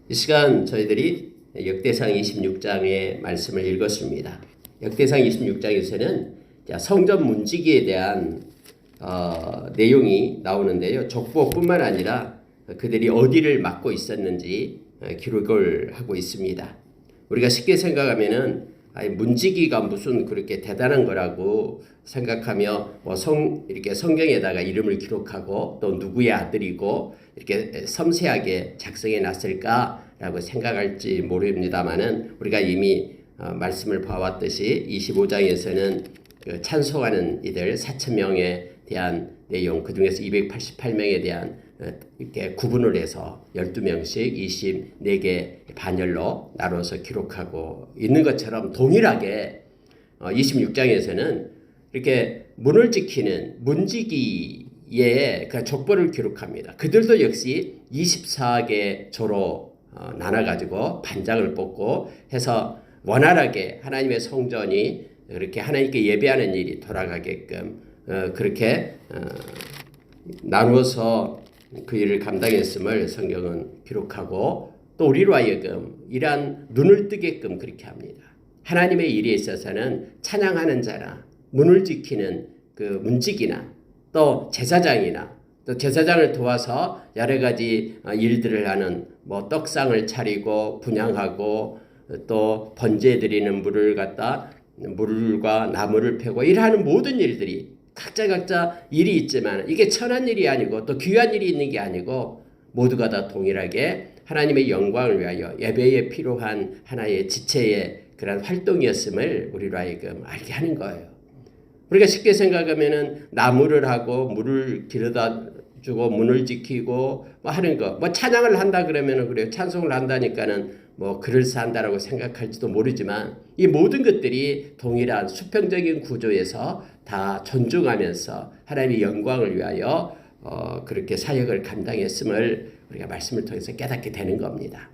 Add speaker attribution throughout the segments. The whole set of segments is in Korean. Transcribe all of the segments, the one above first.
Speaker 1: 이 시간 저희들이 역대상 26장의 말씀을 읽었습니다. 역대상 26장에서는 성전 문지기에 대한 내용이 나오는데요. 족보뿐만 아니라 그들이 어디를 맡고 있었는지 기록을 하고 있습니다. 우리가 쉽게 생각하면은 문지기가 무슨 그렇게 대단한 거라고 생각하며 이렇게 성경에다가 이름을 기록하고 또 누구의 아들이고 이렇게 섬세하게 작성해 놨을까라고 생각할지 모릅니다만은 우리가 이미 말씀을 봐왔듯이 25장에서는 찬송하는 이들 4,000명에 대한 내용, 그 중에서 288명에 대한 이렇게 구분을 해서 12명씩 24개 반열로 나눠서 기록하고 있는 것처럼 동일하게 26장에서는 이렇게 문을 지키는 문지기의 그 족보를 기록합니다. 그들도 역시 24개 조로 나눠가지고 반장을 뽑고 해서 원활하게 하나님의 성전이 그렇게 하나님께 예배하는 일이 돌아가게끔 그렇게 나누어서 그 일을 감당했음을 성경은 기록하고 또 우리로 하여금 이러한 눈을 뜨게끔 그렇게 합니다. 하나님의 일에 있어서는 찬양하는 자나 문을 지키는 그 문지기나 또 제사장이나 또 제사장을 도와서 여러 가지 일들을 하는 떡상을 차리고 분향하고 또 번제 드리는 물과 나무를 패고 일하는 모든 일들이 각자 일이 있지만 이게 천한 일이 아니고 또 귀한 일이 있는 게 아니고 모두가 다 동일하게 하나님의 영광을 위하여 예배에 필요한 하나의 지체의 그런 활동이었음을 우리로 하여금 알게 하는 거예요. 우리가 쉽게 생각하면은 나무를 하고 물을 길어다 주고 문을 지키고 하는 거, 찬양을 한다 그러면은 그래요. 찬송을 한다니까는 그럴싸한다라고 생각할지도 모르지만 이 모든 것들이 동일한 수평적인 구조에서 다 존중하면서 하나님의 영광을 위하여 그렇게 사역을 감당했음을 우리가 말씀을 통해서 깨닫게 되는 겁니다.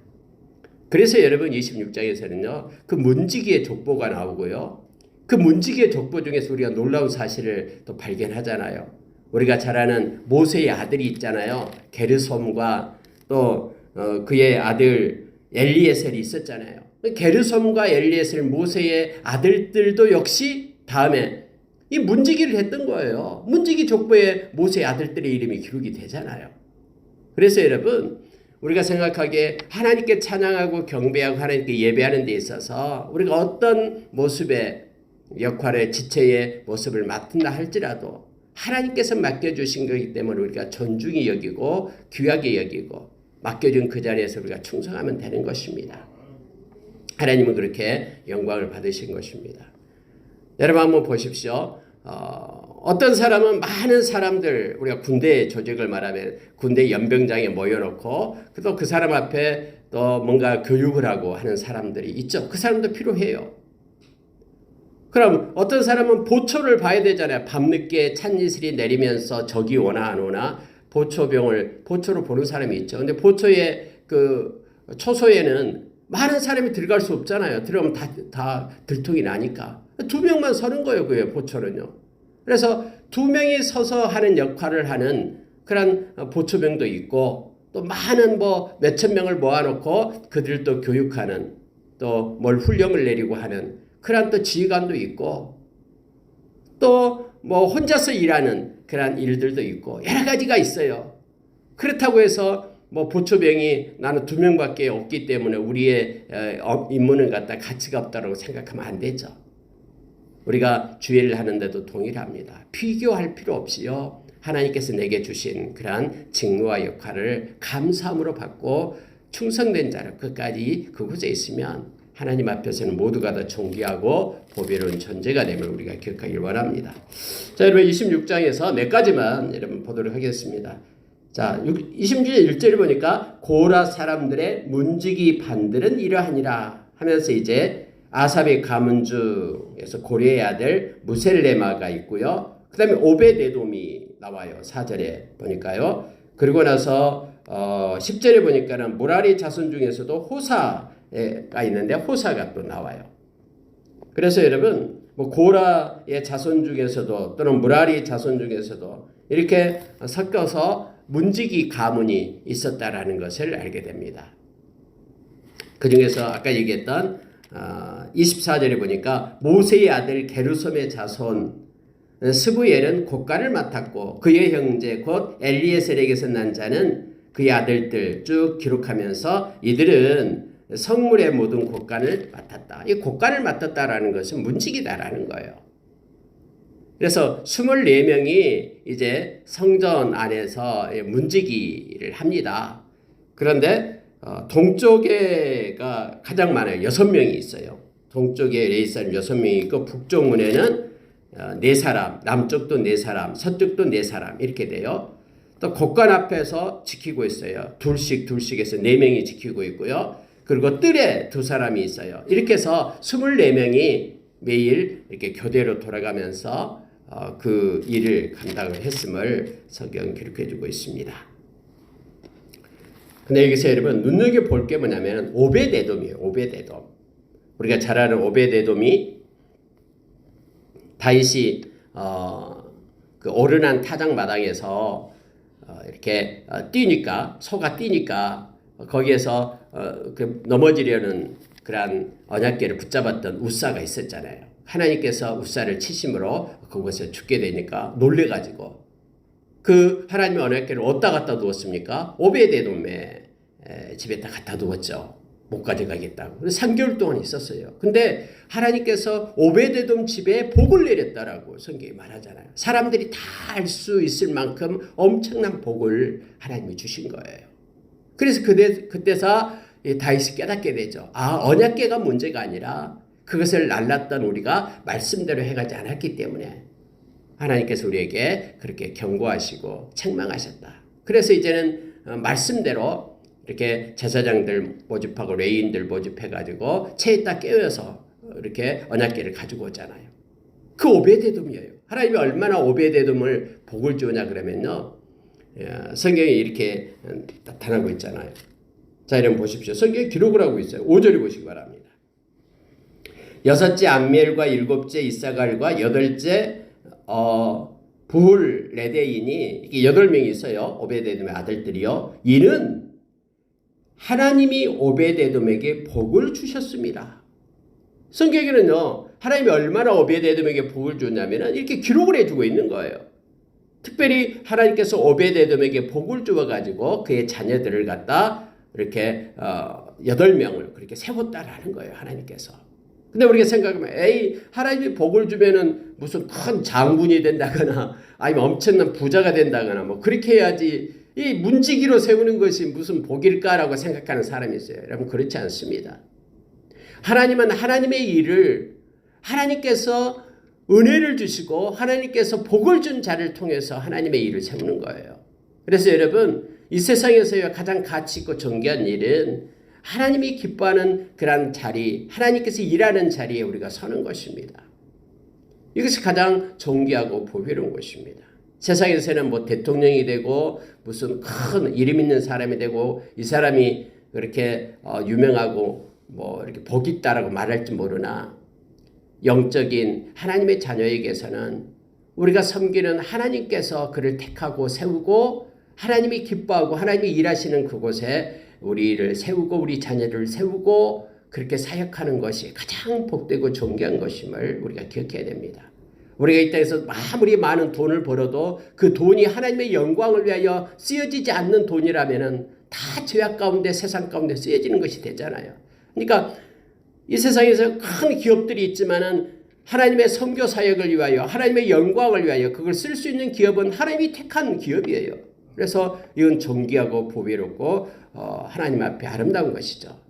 Speaker 1: 그래서 여러분 26장에서는요. 그 문지기의 족보가 나오고요. 그 문지기의 족보 중에서 우리가 놀라운 사실을 또 발견하잖아요. 우리가 잘 아는 모세의 아들이 있잖아요. 게르솜과 또 그의 아들 엘리에셀이 있었잖아요. 게르솜과 엘리에셀 모세의 아들들도 역시 다음에 이 문지기를 했던 거예요. 문지기 족보에 모세의 아들들의 이름이 기록이 되잖아요. 그래서 여러분 우리가 생각하기에 하나님께 찬양하고 경배하고 하나님께 예배하는 데 있어서 우리가 어떤 모습의 역할의 지체의 모습을 맡는다 할지라도 하나님께서 맡겨주신 거기 때문에 우리가 존중히 여기고 귀하게 여기고 맡겨준 그 자리에서 우리가 충성하면 되는 것입니다. 하나님은 그렇게 영광을 받으신 것입니다. 여러분 한번 보십시오. 어떤 사람은 많은 사람들, 우리가 군대 조직을 말하면 군대 연병장에 모여놓고 또 그 사람 앞에 또 뭔가 교육을 하고 하는 사람들이 있죠. 그 사람도 필요해요. 그럼 어떤 사람은 보초를 봐야 되잖아요. 밤늦게 찬이슬이 내리면서 적이 오나 안 오나 보초로 보는 사람이 있죠. 근데 보초의 그 초소에는 많은 사람이 들어갈 수 없잖아요. 들어가면 다 들통이 나니까. 2명만 서는 거예요. 그게 보초는요. 그래서 2명이 서서 하는 역할을 하는 그런 보초병도 있고 또 많은 몇천 명을 모아놓고 그들도 교육하는 또 뭘 훈령을 내리고 하는 그런 또 지휘관도 있고 또 혼자서 일하는 그런 일들도 있고 여러 가지가 있어요. 그렇다고 해서 보초병이 나는 2명밖에 없기 때문에 우리의 임무는 갖다 가치가 없다고 생각하면 안 되죠. 우리가 주일을 하는데도 동일합니다. 비교할 필요 없이요. 하나님께서 내게 주신 그러한 직무와 역할을 감사함으로 받고 충성된 자로 끝까지 그곳에 있으면 하나님 앞에서는 모두가 다 존귀하고 보배로운 존재가 됨을 우리가 기억하길 원합니다. 자, 여러분 26장에서 몇 가지만 여러분 보도록 하겠습니다. 자, 26절 1절을 보니까 고라 사람들의 문지기 반들은 이러하니라 하면서 이제 아삽의 가문 중에서 고레의 아들 무셀레마가 있고요. 그 다음에 오베데돔이 나와요. 4절에 보니까요. 그리고 나서 10절에 보니까는 무라리 자손 중에서도 호사가 있는데 호사가 또 나와요. 그래서 여러분 고라의 자손 중에서도 또는 무라리 자손 중에서도 이렇게 섞어서 문지기 가문이 있었다라는 것을 알게 됩니다. 그 중에서 아까 얘기했던 24절에 보니까 모세의 아들 게르솜의 자손 스부엘은 곡간을 맡았고 그의 형제 곧 엘리에셀에게서 난 자는 그의 아들들 쭉 기록하면서 이들은 성물의 모든 곡간을 맡았다. 이 곡간을 맡았다라는 것은 문지기다라는 거예요. 그래서 24명이 이제 성전 안에서 문지기를 합니다. 그런데 동쪽에가 가장 많아요. 6명이 있어요. 동쪽에 레이사람 6명이 있고 북쪽문에는 4사람, 남쪽도 4사람, 서쪽도 4사람 이렇게 돼요. 또 곡간 앞에서 지키고 있어요. 둘씩 해서 4명이 지키고 있고요. 그리고 뜰에 2사람이 있어요. 이렇게 해서 24명이 매일 이렇게 교대로 돌아가면서 그 일을 감당을 했음을 성경 기록해 주고 있습니다. 근데 여기서 여러분 눈여겨볼 게 뭐냐면 오벳에돔이에요. 오벳에돔. 우리가 잘 아는 오벳에돔이 다윗이 그 오르난 타작 마당에서 이렇게 뛰니까 소가 뛰니까 거기에서 넘어지려는 그러한 언약궤를 붙잡았던 우사가 있었잖아요. 하나님께서 우사를 치심으로 그곳에 죽게 되니까 놀래가지고 그 하나님의 언약궤를 어디다 갖다 두었습니까? 오벳에돔의 집에다 갖다 두었죠. 못 가져가겠다고. 그래서 3개월 동안 있었어요. 근데 하나님께서 오벳에돔 집에 복을 내렸다라고 성경이 말하잖아요. 사람들이 다 알 수 있을 만큼 엄청난 복을 하나님이 주신 거예요. 그래서 그때서 다윗이 깨닫게 되죠. 언약궤가 문제가 아니라 그것을 날랐던 우리가 말씀대로 해가지 않았기 때문에 하나님께서 우리에게 그렇게 경고하시고 책망하셨다. 그래서 이제는 말씀대로 이렇게 제사장들 모집하고 레위인들 모집해가지고 채에다 깨워서 이렇게 언약궤를 가지고 오잖아요. 그 오벳에돔이에요. 하나님이 얼마나 오벳에돔을 복을 주냐 그러면요. 성경에 이렇게 나타나고 있잖아요. 자, 이런 보십시오. 성경에 기록을 하고 있어요. 5절에 보시기 바랍니다. 6째 암미엘과 7째 이사갈과 8째 부울 레데인이 8명이 있어요. 오벳에돔의 아들들이요. 이는 하나님이 오벳에돔에게 복을 주셨습니다. 성경에는요. 하나님이 얼마나 오벳에돔에게 복을 주냐면 이렇게 기록을 해주고 있는 거예요. 특별히 하나님께서 오벳에돔에게 복을 주어가지고 그의 자녀들을 갖다 이렇게 8명을 그렇게 세웠다라는 거예요. 하나님께서. 근데 우리가 생각하면 하나님이 복을 주면은 무슨 큰 장군이 된다거나 아니면 엄청난 부자가 된다거나 뭐 그렇게 해야지 이 문지기로 세우는 것이 무슨 복일까라고 생각하는 사람이 있어요. 여러분 그렇지 않습니다. 하나님은 하나님의 일을 하나님께서 은혜를 주시고 하나님께서 복을 준 자를 통해서 하나님의 일을 세우는 거예요. 그래서 여러분 이 세상에서 가장 가치 있고 존귀한 일은 하나님이 기뻐하는 그런 자리, 하나님께서 일하는 자리에 우리가 서는 것입니다. 이것이 가장 존귀하고 보배로운 것입니다. 세상에서는 뭐 대통령이 되고 무슨 큰 이름 있는 사람이 되고 이 사람이 그렇게 유명하고 뭐 이렇게 복이 있다라고 말할지 모르나 영적인 하나님의 자녀에게서는 우리가 섬기는 하나님께서 그를 택하고 세우고 하나님이 기뻐하고 하나님이 일하시는 그곳에 우리를 세우고 우리 자녀를 세우고 그렇게 사역하는 것이 가장 복되고 존귀한 것임을 우리가 기억해야 됩니다. 우리가 이 땅에서 아무리 많은 돈을 벌어도 그 돈이 하나님의 영광을 위하여 쓰여지지 않는 돈이라면 다 죄악 가운데 세상 가운데 쓰여지는 것이 되잖아요. 그러니까 이 세상에서 큰 기업들이 있지만은 하나님의 선교 사역을 위하여 하나님의 영광을 위하여 그걸 쓸 수 있는 기업은 하나님이 택한 기업이에요. 그래서 이건 존귀하고 보배롭고 하나님 앞에 아름다운 것이죠.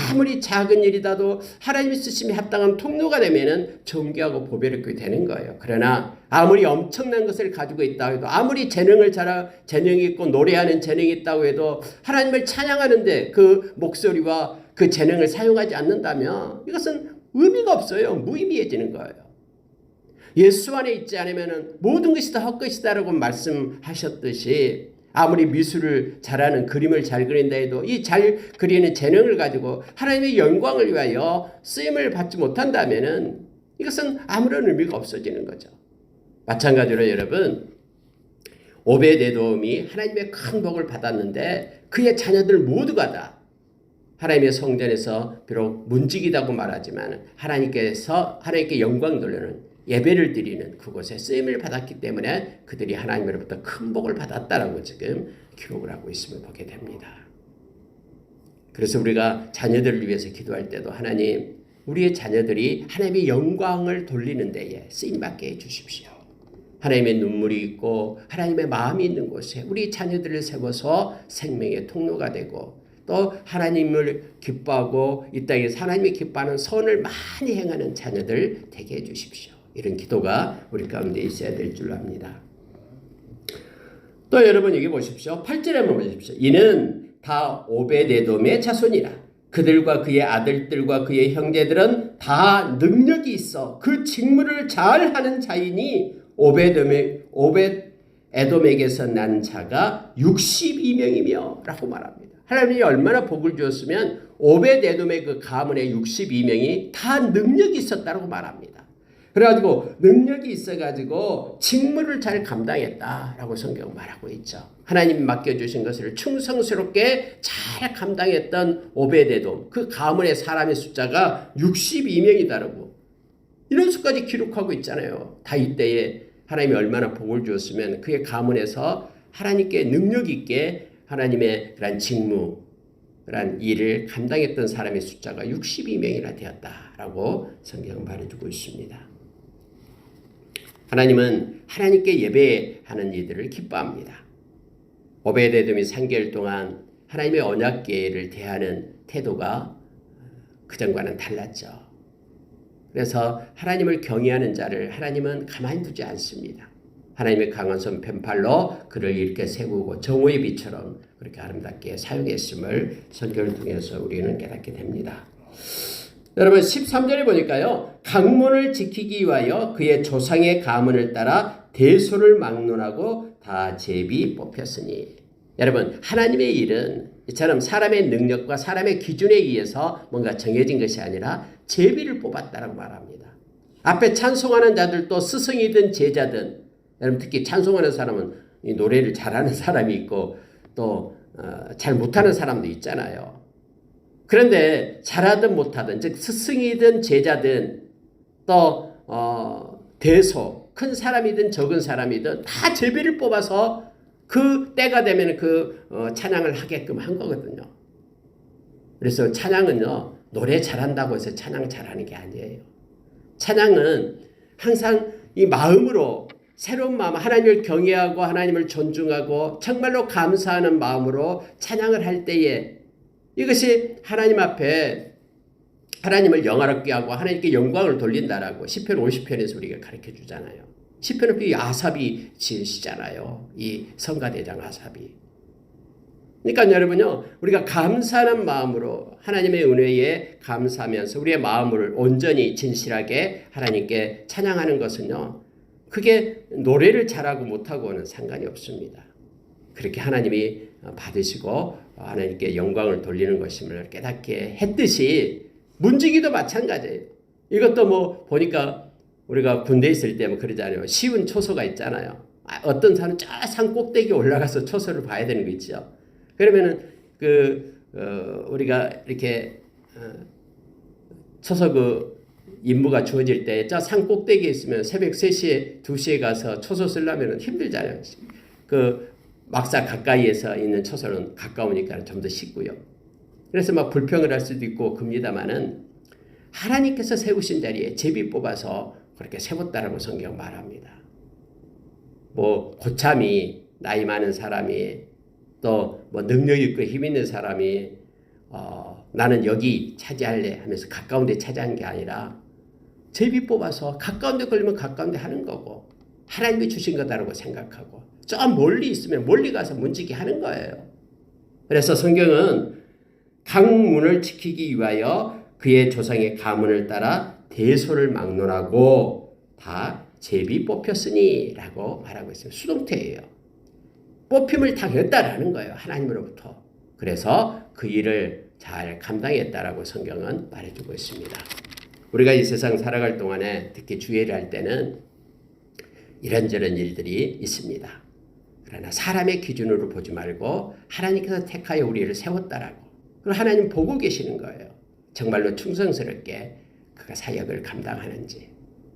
Speaker 1: 아무리 작은 일이라도 하나님이 쓰심에 합당한 통로가 되면은 존귀하고 보배롭게 되는 거예요. 그러나 아무리 엄청난 것을 가지고 있다고 해도 아무리 재능이 있고 노래하는 재능이 있다고 해도 하나님을 찬양하는데 그 목소리와 그 재능을 사용하지 않는다면 이것은 의미가 없어요. 무의미해지는 거예요. 예수 안에 있지 않으면 모든 것이 다 헛것이다라고 말씀하셨듯이 아무리 미술을 잘하는 그림을 잘 그린다 해도 이 잘 그리는 재능을 가지고 하나님의 영광을 위하여 쓰임을 받지 못한다면 이것은 아무런 의미가 없어지는 거죠. 마찬가지로 여러분 오벳에돔이 하나님의 큰 복을 받았는데 그의 자녀들 모두가 다 하나님의 성전에서 비록 문지기다고 말하지만 하나님께 영광 돌리는 예배를 드리는 그곳에 쓰임을 받았기 때문에 그들이 하나님으로부터 큰 복을 받았다라고 지금 기록을 하고 있음을 보게 됩니다. 그래서 우리가 자녀들을 위해서 기도할 때도 하나님, 우리의 자녀들이 하나님의 영광을 돌리는 데에 쓰임받게 해주십시오. 하나님의 눈물이 있고 하나님의 마음이 있는 곳에 우리 자녀들을 세워서 생명의 통로가 되고 또 하나님을 기뻐하고 이 땅에서 하나님이 기뻐하는 선을 많이 행하는 자녀들 되게 해주십시오. 이런 기도가 우리 가운데 있어야 될 줄 압니다. 또 여러분 여기 보십시오. 8절에 한번 보십시오. 이는 다 오벳에돔의 자손이라. 그들과 그의 아들들과 그의 형제들은 다 능력이 있어 그 직무를 잘하는 자이니 오벳에돔에게서 난 자가 62명이며 라고 말합니다. 하나님이 얼마나 복을 주었으면 오벳에돔의 그 가문의 62명이 다 능력이 있었다고 말합니다. 그래가지고 능력이 있어가지고 직무를 잘 감당했다라고 성경 말하고 있죠. 하나님이 맡겨주신 것을 충성스럽게 잘 감당했던 오벳에돔, 그 가문의 사람의 숫자가 62명이다라고 이런 수까지 기록하고 있잖아요. 다윗 때에 하나님이 얼마나 복을 주었으면 그의 가문에서 하나님께 능력 있게 하나님의 그런 직무, 그런 일을 감당했던 사람의 숫자가 62명이나 되었다라고 성경은 말해주고 있습니다. 하나님은 하나님께 예배하는 이들을 기뻐합니다. 오벳에돔이 3개월 동안 하나님의 언약궤를 대하는 태도가 그전과는 달랐죠. 그래서 하나님을 경외하는 자를 하나님은 가만히 두지 않습니다. 하나님의 강한 손 펜팔로 그를 이렇게 세우고 정오의 빛처럼 그렇게 아름답게 사용했음을 성경을 통해서 우리는 깨닫게 됩니다. 여러분 13절에 보니까요. 강문을 지키기 위하여 그의 조상의 가문을 따라 대소를 막론하고 다 제비 뽑혔으니. 여러분 하나님의 일은 이처럼 사람의 능력과 사람의 기준에 의해서 뭔가 정해진 것이 아니라 제비를 뽑았다라고 말합니다. 앞에 찬송하는 자들도 스승이든 제자든, 여러분 특히 찬송하는 사람은 이 노래를 잘하는 사람이 있고 또 잘 못하는 사람도 있잖아요. 그런데 잘하든 못하든 즉 스승이든 제자든 또 대소 큰 사람이든 적은 사람이든 다 제비를 뽑아서 그 때가 되면 그 찬양을 하게끔 한 거거든요. 그래서 찬양은요 노래 잘한다고 해서 찬양 잘하는 게 아니에요. 찬양은 항상 이 마음으로 새로운 마음, 하나님을 경외하고 하나님을 존중하고 정말로 감사하는 마음으로 찬양을 할 때에 이것이 하나님 앞에 하나님을 영화롭게 하고 하나님께 영광을 돌린다라고 시편 50편에서 우리가 가르쳐 주잖아요. 시편은 아삽이 지으시잖아요. 이 성가대장 아삽이. 그러니까 여러분요, 우리가 감사하는 마음으로 하나님의 은혜에 감사하면서 우리의 마음을 온전히 진실하게 하나님께 찬양하는 것은요, 그게 노래를 잘하고 못하고는 상관이 없습니다. 그렇게 하나님이 받으시고 하나님께 영광을 돌리는 것임을 깨닫게 했듯이 문지기도 마찬가지예요. 이것도 뭐 보니까 우리가 군대에 있을 때 뭐 그러잖아요. 쉬운 초소가 있잖아요. 어떤 사람은 저 산 꼭대기에 올라가서 초소를 봐야 되는 거 있죠. 그러면은 우리가 이렇게 초소 그 임무가 주어질 때 저 산 꼭대기에 있으면 새벽 3시에 2시에 가서 초소 쓰려면 힘들잖아요. 그 막사 가까이에서 있는 초소는 가까우니까 좀 더 쉽고요. 그래서 막 불평을 할 수도 있고 그럽니다만은 하나님께서 세우신 자리에 제비 뽑아서 그렇게 세웠다라고 성경 말합니다. 뭐 고참이 나이 많은 사람이 또 뭐 능력 있고 힘 있는 사람이 나는 여기 차지할래 하면서 가까운 데 차지한 게 아니라 제비 뽑아서 가까운 데 걸리면 가까운 데 하는 거고 하나님이 주신 거다라고 생각하고 저 멀리 있으면 멀리 가서 문지기 하는 거예요. 그래서 성경은 강문을 지키기 위하여 그의 조상의 가문을 따라 대소를 막론하고 다 제비 뽑혔으니 라고 말하고 있습니다. 수동태예요. 뽑힘을 당했다라는 거예요. 하나님으로부터. 그래서 그 일을 잘 감당했다라고 성경은 말해주고 있습니다. 우리가 이 세상 살아갈 동안에 특히 주의를 할 때는 이런저런 일들이 있습니다. 그러나 사람의 기준으로 보지 말고 하나님께서 택하여 우리를 세웠다라고 그걸 하나님 보고 계시는 거예요. 정말로 충성스럽게 그가 사역을 감당하는지.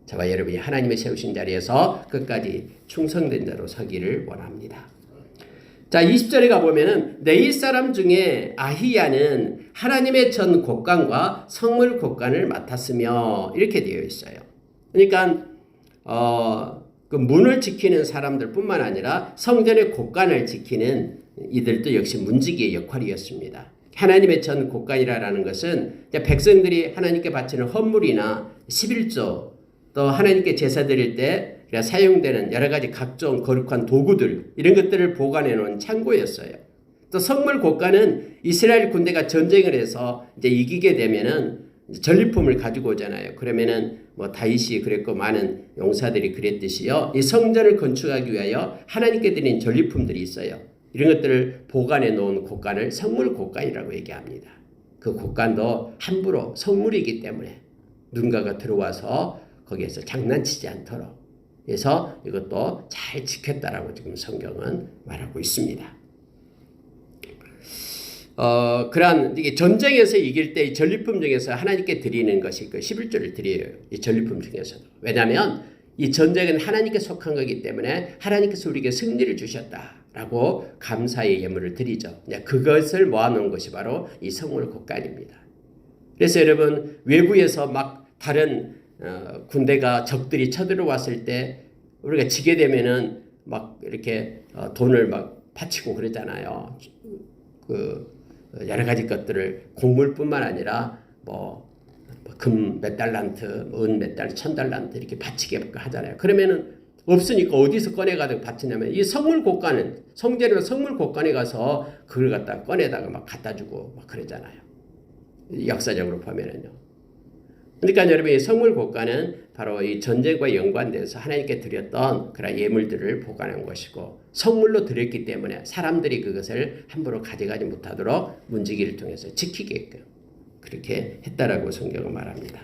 Speaker 1: 저와 여러분이 하나님의 세우신 자리에서 끝까지 충성된 자로 서기를 원합니다. 자, 20절에 가보면은 내 사람 중에 아히야는 하나님의 전 곡간과 성물 곡간을 맡았으며 이렇게 되어 있어요. 그러니까 그 문을 지키는 사람들 뿐만 아니라 성전의 곡간을 지키는 이들도 역시 문지기의 역할이었습니다. 하나님의 전 곡간이라는 것은 백성들이 하나님께 바치는 헌물이나 11조 또 하나님께 제사 드릴 때 사용되는 여러 가지 각종 거룩한 도구들 이런 것들을 보관해 놓은 창고였어요. 또 성물 곡간은 이스라엘 군대가 전쟁을 해서 이제 이기게 되면은 전리품을 가지고 오잖아요. 그러면은 뭐 다윗이 그랬고 많은 용사들이 그랬듯이요. 이 성전을 건축하기 위하여 하나님께 드린 전리품들이 있어요. 이런 것들을 보관해 놓은 곡간을 성물 곡간이라고 얘기합니다. 그 곡간도 함부로 성물이기 때문에 누군가가 들어와서 거기에서 장난치지 않도록 그래서 이것도 잘 지켰다라고 지금 성경은 말하고 있습니다. 그러한 이게 전쟁에서 이길 때 이 전리품 중에서 하나님께 드리는 것이 그 11조를 드려요. 이 전리품 중에서도. 왜냐하면 이 전쟁은 하나님께 속한 거기 때문에 하나님께서 우리에게 승리를 주셨다라고 감사의 예물을 드리죠. 그것을 모아놓은 것이 바로 이 성물 곡간입니다. 그래서 여러분 외부에서 막 다른 군대가 적들이 쳐들어왔을 때 우리가 지게 되면은 막 이렇게 돈을 막 바치고 그러잖아요. 그 여러 가지 것들을 곡물뿐만 아니라 뭐 금 몇 달란트, 은 몇 달란트, 1000달란트 이렇게 바치게 하잖아요. 그러면은 없으니까 어디서 꺼내가지고 바치냐면 이 성물 곡간은 성전이나 성물 곡간에 가서 그걸 갖다 꺼내다가 막 갖다 주고 막 그러잖아요. 역사적으로 보면은요. 그러니까 여러분 이 성물 곡간은 바로 이 전쟁과 연관돼서 하나님께 드렸던 그런 예물들을 보관한 것이고 성물로 드렸기 때문에 사람들이 그것을 함부로 가져가지 못하도록 문지기를 통해서 지키게끔 그렇게 했다라고 성경은 말합니다.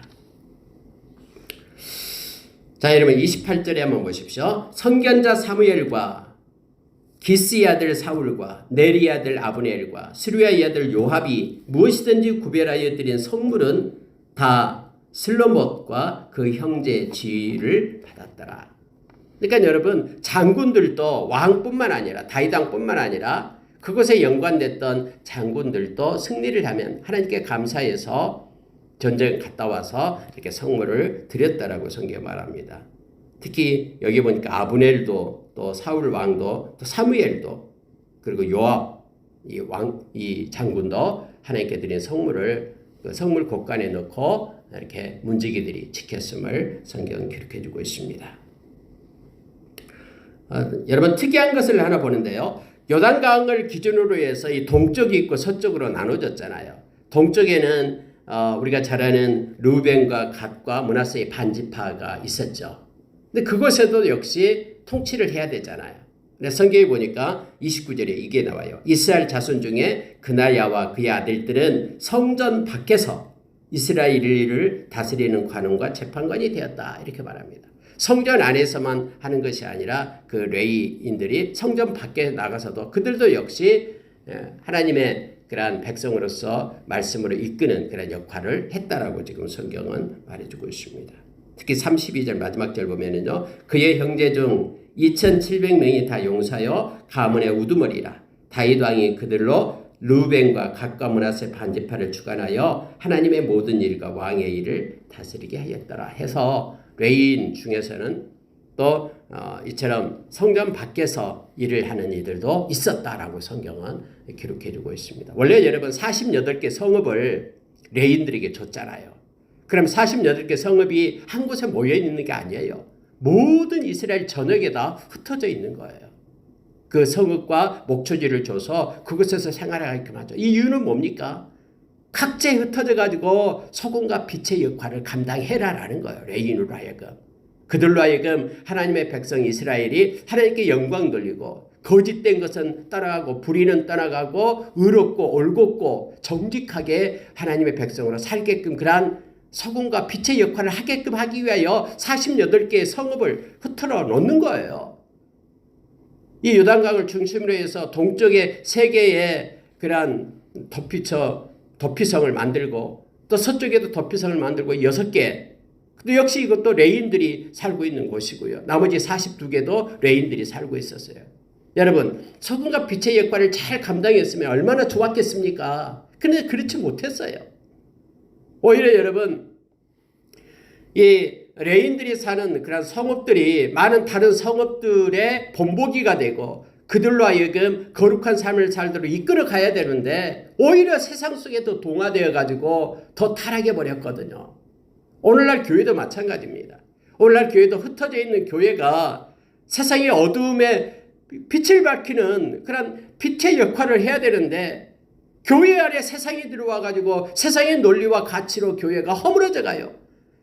Speaker 1: 자, 여러분 28절에 한번 보십시오. 선견자 사무엘과 기스의 아들 사울과 네리의 아들 아브넬과 스루야의 아들 요압이 무엇이든지 구별하여 드린 성물은 다 슬로못과 그 형제의 지위를 받았더라. 그러니까 여러분 장군들도 왕뿐만 아니라 다윗 왕뿐만 아니라 그곳에 연관됐던 장군들도 승리를 하면 하나님께 감사해서 전쟁 갔다 와서 이렇게 성물을 드렸다라고 성경에 말합니다. 특히 여기 보니까 아브넬도 또 사울 왕도 또 사무엘도 그리고 요압 이 장군도 하나님께 드린 성물을 그 성물 곡간에 넣고 이렇게 문지기들이 지켰음을 성경은 기록해주고 있습니다. 여러분 특이한 것을 하나 보는데요. 요단강을 기준으로 해서 이 동쪽이 있고 서쪽으로 나눠졌잖아요. 동쪽에는 우리가 잘 아는 르우벤과 갓과 므낫세의 반지파가 있었죠. 근데 그곳에도 역시 통치를 해야 되잖아요. 근데 성경에 보니까 29절에 이게 나와요. 이스라엘 자손 중에 그나야와 그의 아들들은 성전 밖에서 이스라엘을 다스리는 관원과 재판관이 되었다. 이렇게 말합니다. 성전 안에서만 하는 것이 아니라 그 레위인들이 성전 밖에 나가서도 그들도 역시 하나님의 그러한 백성으로서 말씀으로 이끄는 그런 역할을 했다라고 지금 성경은 말해주고 있습니다. 특히 32절 마지막 절 보면은요. 그의 형제 중 2700명이 다 용사여 가문의 우두머리라. 다윗 왕이 그들로 르우벤과 갓과 므낫세 반지파를 주관하여 하나님의 모든 일과 왕의 일을 다스리게 하였더라 해서 레위인 중에서는 또 이처럼 성전 밖에서 일을 하는 이들도 있었다라고 성경은 기록해주고 있습니다. 원래 여러분 48개 성읍을 레위인들에게 줬잖아요. 그럼 48개 성읍이 한 곳에 모여 있는 게 아니에요. 모든 이스라엘 전역에 다 흩어져 있는 거예요. 그 성읍과 목초지를 줘서 그곳에서 생활하게끔 하죠. 이 이유는 뭡니까? 각지에 흩어져 가지고 소금과 빛의 역할을 감당해라라는 거예요. 레위인으로 하여금. 그들로 하여금 하나님의 백성 이스라엘이 하나님께 영광 돌리고 거짓된 것은 떠나가고 불의는 떠나가고 의롭고 올곧고 정직하게 하나님의 백성으로 살게끔 그러한 소금과 빛의 역할을 하게끔 하기 위하여 48개의 성읍을 흩어져 놓는 거예요. 이 요단강을 중심으로 해서 동쪽에 3개의 그러한 덧비쳐 도피성을 만들고 또 서쪽에도 도피성을 만들고 6개. 또 역시 이것도 레인들이 살고 있는 곳이고요. 나머지 42개도 레인들이 살고 있었어요. 여러분, 소금과 빛의 역할을 잘 감당했으면 얼마나 좋았겠습니까? 근데 그렇지 못했어요. 오히려 여러분, 이 레인들이 사는 그런 성읍들이 많은 다른 성읍들의 본보기가 되고 그들로 하여금 거룩한 삶을 살도록 이끌어 가야 되는데 오히려 세상 속에 더 동화되어 가지고 더 타락해 버렸거든요. 오늘날 교회도 마찬가지입니다. 오늘날 교회도 흩어져 있는 교회가 세상의 어두움에 빛을 밝히는 그런 빛의 역할을 해야 되는데 교회 안에 세상이 들어와 가지고 세상의 논리와 가치로 교회가 허물어져 가요.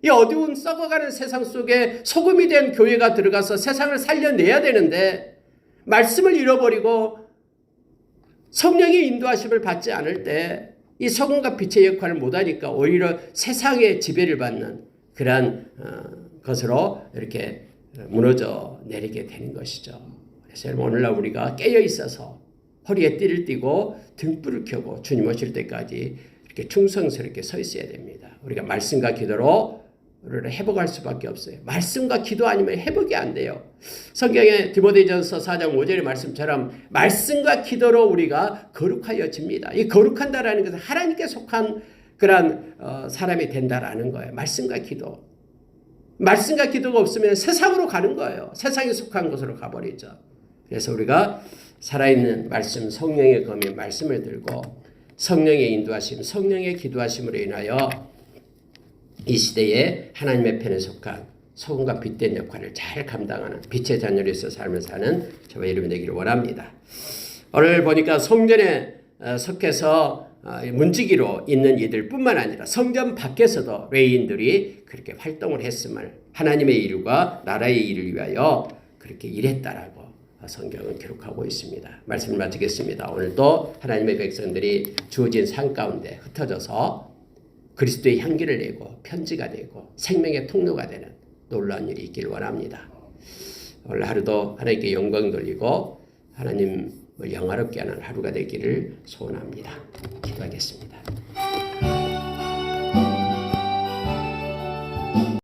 Speaker 1: 이 어두운 썩어가는 세상 속에 소금이 된 교회가 들어가서 세상을 살려내야 되는데 말씀을 잃어버리고 성령의 인도하심을 받지 않을 때 이 소금과 빛의 역할을 못하니까 오히려 세상의 지배를 받는 그러한 것으로 이렇게 무너져 내리게 되는 것이죠. 그래서 여러분 오늘날 우리가 깨어 있어서 허리에 띠를 띠고 등불을 켜고 주님 오실 때까지 이렇게 충성스럽게 서 있어야 됩니다. 우리가 말씀과 기도로 우리를 회복할 수밖에 없어요. 말씀과 기도 아니면 회복이 안 돼요. 성경의 디모데전서 4장 5절의 말씀처럼 말씀과 기도로 우리가 거룩하여집니다. 이 거룩한다라는 것은 하나님께 속한 그런 사람이 된다라는 거예요. 말씀과 기도. 말씀과 기도가 없으면 세상으로 가는 거예요. 세상에 속한 곳으로 가버리죠. 그래서 우리가 살아있는 말씀, 성령의 검인 말씀을 들고 성령의 인도하심, 성령의 기도하심으로 인하여 이 시대에 하나님의 편에 속한 소금과 빛된 역할을 잘 감당하는 빛의 자녀로서 삶을 사는 저와 여러분 되기를 원합니다. 오늘 보니까 성전에 속해서 문지기로 있는 이들뿐만 아니라 성전 밖에서도 레위인들이 그렇게 활동을 했음을 하나님의 일과 나라의 일을 위하여 그렇게 일했다라고 성경은 기록하고 있습니다. 말씀을 마치겠습니다. 오늘도 하나님의 백성들이 주어진 상 가운데 흩어져서 그리스도의 향기를 내고 편지가 되고 생명의 통로가 되는 놀라운 일이 있기를 원합니다. 오늘 하루도 하나님께 영광 돌리고 하나님을 영화롭게 하는 하루가 되기를 소원합니다. 기도하겠습니다.